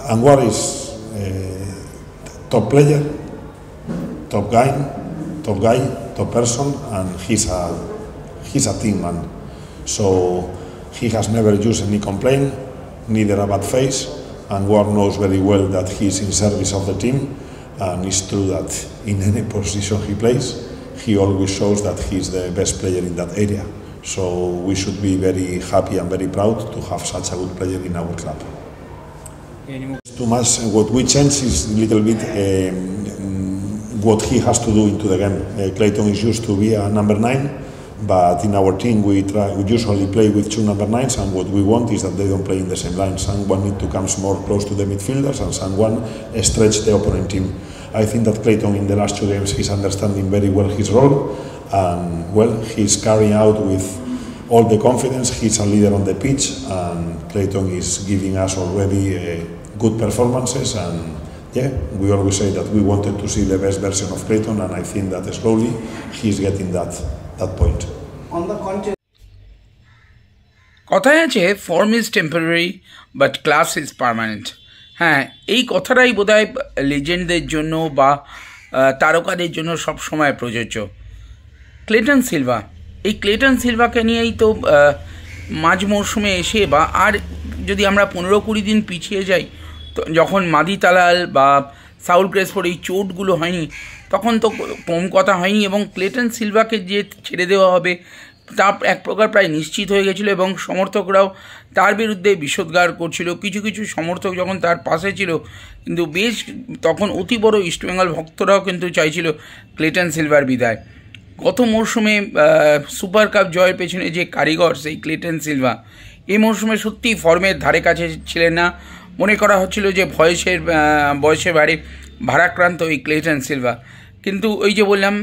Anwar is top player, top guy, top person, and he's a team man. So he has never used any complaint, neither a bad face. Anwar knows very well that he's in service of the team, and it's true that in any position he plays, he always shows that he's the best player in that area. So we should be very happy and very proud to have such a good player in our club. Too much. What we change is a little bit what he has to do into the game. Clayton is used to be a number 9, but in our team we usually play with 2 number 9s, and what we want is that they don't play in the same line. Someone needs to come more close to the midfielders, and someone stretch the opponent team. I think that Clayton in the last 2 games is understanding very well his role, and well, he's carrying out with all the confidence. He's a leader on the pitch, and Clayton is giving us already good performances, and yeah, we always say that we wanted to see the best version of Clayton, and I think that slowly he's getting that point. On the contrary, কথায় আছে form is temporary but class is permanent. হ্যাঁ, এই কথাটাই বোধহয় লেজেন্ডদের জন্য বা তারকাদের জন্য সব সময় প্রযোজ্য। ক্লেটন সিলভা, এই ক্লেটন সিলভাকে নিয়েই তো মাঝ মরশুমে এসে বা আর যদি আমরা 15-20 দিন পিছিয়ে যাই, তো যখন মাদি তালাল বা সাউল ক্রেসপোর এই চোটগুলো হয়নি, তখন তো কম কথা হয়নি, এবং ক্লেটন সিলভাকে যে ছেড়ে দেওয়া হবে তা এক প্রকার প্রায় নিশ্চিত হয়ে গেছিলো, এবং সমর্থকরাও তার বিরুদ্ধে বিষোদ্গার করছিল। কিছু কিছু সমর্থক যখন তার পাশে ছিল, কিন্তু বেশ তখন অতি বড় ইস্টবেঙ্গল ভক্তরাও কিন্তু চাইছিল ক্লেটন সিলভার বিদায়। গত মরশুমে সুপার কাপ জয়ের পেছনে যে কারিগর সেই ক্লেটন সিলভা, এই মরশুমে সত্যিই ফর্মের ধারে কাছে ছিলেন না। মনে করা হচ্ছিল যে বয়সে বাড়ে ভারাক্রান্ত এই ক্লেটন সিলভা, কিন্তু ওই যে বললাম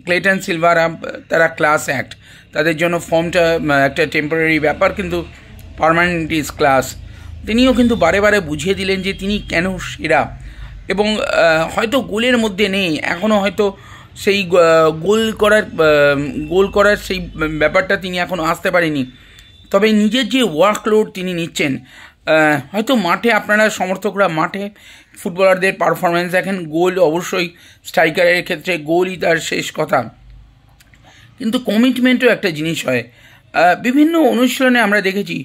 ক্লেটন সিলভারা তারা ক্লাস অ্যাক্ট, তাদের জন্য ফর্মটা একটা টেম্পোরারি ব্যাপার, কিন্তু পার্মানেন্ট ইজ ক্লাস। তিনিও কিন্তু বারে বারে বুঝিয়ে দিলেন যে তিনি কেন সেরা, এবং হয়তো গোলের মধ্যে নেই এখনও, হয়তো সেই গোল করার সেই ব্যাপারটা তিনি এখনও আসতে পারেনি, তবে নিজের যে ওয়ার্কলোড তিনি নিচ্ছেন, হয়তো মাঠে আপনারা সমর্থকরা মাঠে ফুটবলারদের পারফরমেন্স দেখেন, গোল অবশ্যই স্ট্রাইকারের ক্ষেত্রে গোলই তার শেষ কথা, কিন্তু কমিটমেন্টও একটা জিনিস হয়। বিভিন্ন অনুশীলনে আমরা দেখেছি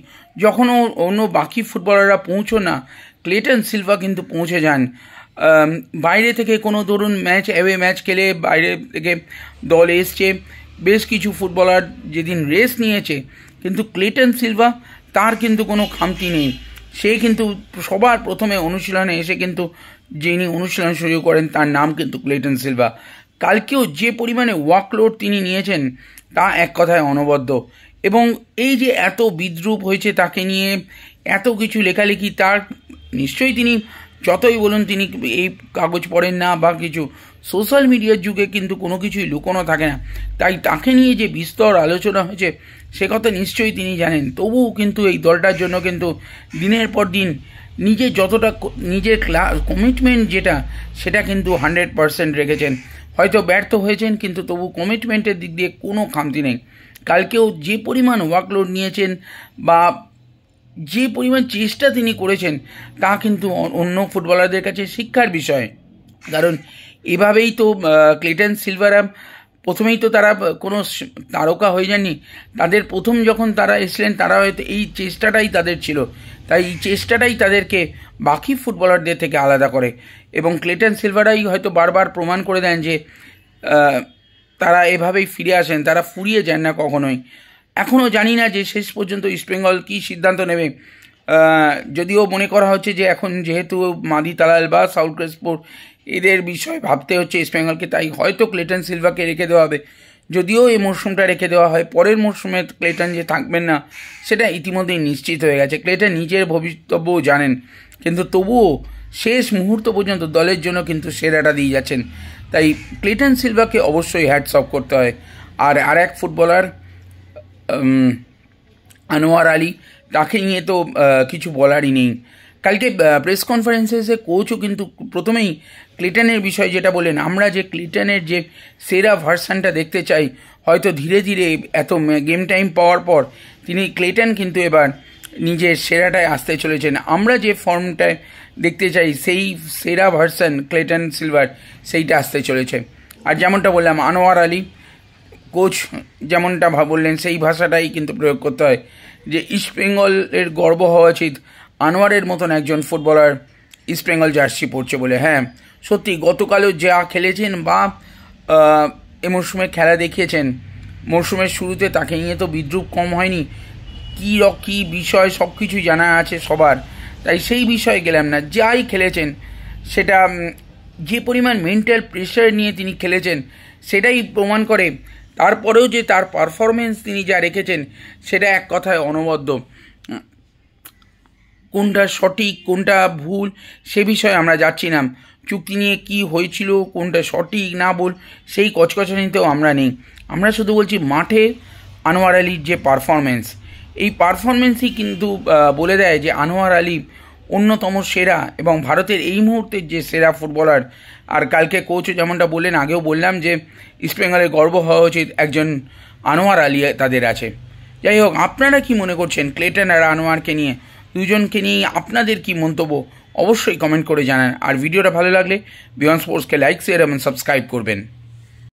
যখনও অন্য বাকি ফুটবলাররা পৌঁছো না, ক্লেটন সিলভা কিন্তু পৌঁছে যান। বাইরে থেকে কোনো ধরুন অ্যাওয়ে ম্যাচ খেলে বাইরে থেকে দল এসছে, বেশ কিছু ফুটবলার যেদিন রেস্ট নিয়েছে, কিন্তু ক্লেটন সিলভা তার কিন্তু কোনো খামতি নেই। সে কিন্তু সবার প্রথমে অনুশীলনে এসে কিন্তু যিনি অনুশীলন শুরু করেন তার নাম কিন্তু ক্লেটন সিলভা। কালকেও যে পরিমাণে ওয়ার্কলোড তিনি নিয়েছেন তা এক কথায় অনবদ্য, এবং এই যে এত বিদ্রূপ হয়েছে তাকে নিয়ে, এত কিছু লেখালেখি, তার নিশ্চয়ই তিনি যতই বলুন তিনি এই কাগজ পড়েন না বা কিছু, সোশ্যাল মিডিয়ার যুগে কিন্তু কোনো কিছুই লুকোনো থাকে না, তাই তাকে নিয়ে যে বিস্তর আলোচনা হয়েছে সে কথা নিশ্চয়ই তিনি জানেন। তবুও কিন্তু এই দলটার জন্য কিন্তু দিনের পর দিন নিজের যতটা নিজের কমিটমেন্ট যেটা, সেটা কিন্তু 100% রেখেছেন। হয়তো ব্যর্থ হয়েছেন, কিন্তু তবু কমিটমেন্টের দিক দিয়ে কোনো খামতি নেই। কালকেও যে পরিমাণ ওয়ার্কলোড নিয়েছেন বা যে পরিমাণ চেষ্টা তিনি করেছেন, তা কিন্তু অন্য ফুটবলারদের কাছে শিক্ষার বিষয়। কারণ এভাবেই তো ক্লেটন সিলভারা প্রথমেই তো তারা কোনো তারকা হয়ে যাননি, তাদের প্রথম যখন তারা এসলেন তারা হয়তো এই চেষ্টাটাই তাদের ছিল, তাই এই চেষ্টাটাই তাদেরকে বাকি ফুটবলারদের থেকে আলাদা করে, এবং ক্লেটন সিলভারাই হয়তো বারবার প্রমাণ করে দেন যে তারা এভাবেই ফিরে আসেন, তারা ফুরিয়ে যান না কখনোই। এখনও জানি না যে শেষ পর্যন্ত ইস্টবেঙ্গল কী সিদ্ধান্ত নেবে, যদিও মনে করা হচ্ছে যে এখন যেহেতু মাদি তালাল বা সাউল ক্রেসপোর এদের বিষয় ভাবতে হচ্ছে ইস্টবেঙ্গলকে, তাই হয়তো ক্লেটন সিলভাকে রেখে দেওয়া হবে। যদিও এই মরশুমটা রেখে দেওয়া হয়, পরের মরশুমে ক্লেটন যে থাকবেন না সেটা ইতিমধ্যেই নিশ্চিত হয়ে গেছে। ক্লেটন নিজের ভবিতব্যও জানেন, কিন্তু তবুও শেষ মুহূর্ত পর্যন্ত দলের জন্য কিন্তু সেরাটা দিয়ে যাচ্ছেন, তাই ক্লেটন সিলভাকে অবশ্যই হ্যাটস অফ করতে হয়। আর এক ফুটবলার আনোয়ার আলী, তাকে নিয়ে তো কিছু বলারই নেই। কালকে প্রেস কনফারেন্সে এসে কোচও কিন্তু প্রথমেই ক্লেটনের বিষয় যেটা বলেন, আমরা যে ক্লেটনের যে সেরা ভার্সানটা দেখতে চাই, হয়তো ধীরে ধীরে এত গেম টাইম পাওয়ার পর তিনি ক্লেটন কিন্তু এবার নিজের সেরাটায় আসতে চলেছেন। আমরা যে ফর্মটায় দেখতে চাই সেই সেরা ভার্সন ক্লেটন সিলভার সেইটা আসতে চলেছে। আর যেমনটা বললাম, আনোয়ার আলী কোচ যেমনটা বললেন সেই ভাষাটাই কিন্তু প্রয়োগ করতে হয় যে ইস্টবেঙ্গলের গর্ব হওয়া উচিত আনোয়ারের মতন একজন ফুটবলার ইস্টবেঙ্গল জার্সি পরছে বলে। হ্যাঁ সত্যি, গতকালও যা খেলেছেন বা এ মরশুমে খেলা দেখিয়েছেন, মরশুমের শুরুতে তাকে নিয়ে তো বিদ্রুপ কম হয়নি। কী বিষয় সব কিছুই জানা আছে সবার, তাই সেই বিষয়ে গেলাম না। যাই খেলেছেন সেটা যে পরিমাণ মেন্টাল প্রেশার নিয়ে তিনি খেলেছেন সেটাই প্রমাণ করে। তারপরেও যে তার পারফরমেন্স তিনি যা রেখেছেন সেটা এক কথায় অনবদ্য। কোনটা সঠিক কোনটা ভুল সে বিষয়ে আমরা যাচ্ছি না, চুক্তি নিয়ে কি হয়েছিল কোনটা সঠিক না ভুল সেই কচকচানিতেও আমরা নেই। আমরা শুধু বলছি মাঠে আনোয়ার আলীর যে পারফরমেন্স, এই পারফরমেন্সই কিন্তু বলে দেয় যে আনোয়ার আলী অন্যতম সেরা এবং ভারতের এই মুহূর্তের যে সেরা ফুটবলার। আর কালকে কোচও যেমনটা বললেন, আগেও বললাম যে ইস্টবেঙ্গলের গর্ব হওয়া উচিত একজন আনোয়ার আলী তাদের আছে। যাই হোক, আপনারা কি মনে করছেন ক্লেটন আর আনোয়ারকে নিয়ে, দুজনকে নিয়ে আপনাদের কি মন্তব্য অবশ্যই কমেন্ট করে জানান। আর ভিডিওটা ভালো লাগলে বিয়ন্ড স্পোর্টসকে লাইক শেয়ার এবং সাবস্ক্রাইব করবেন।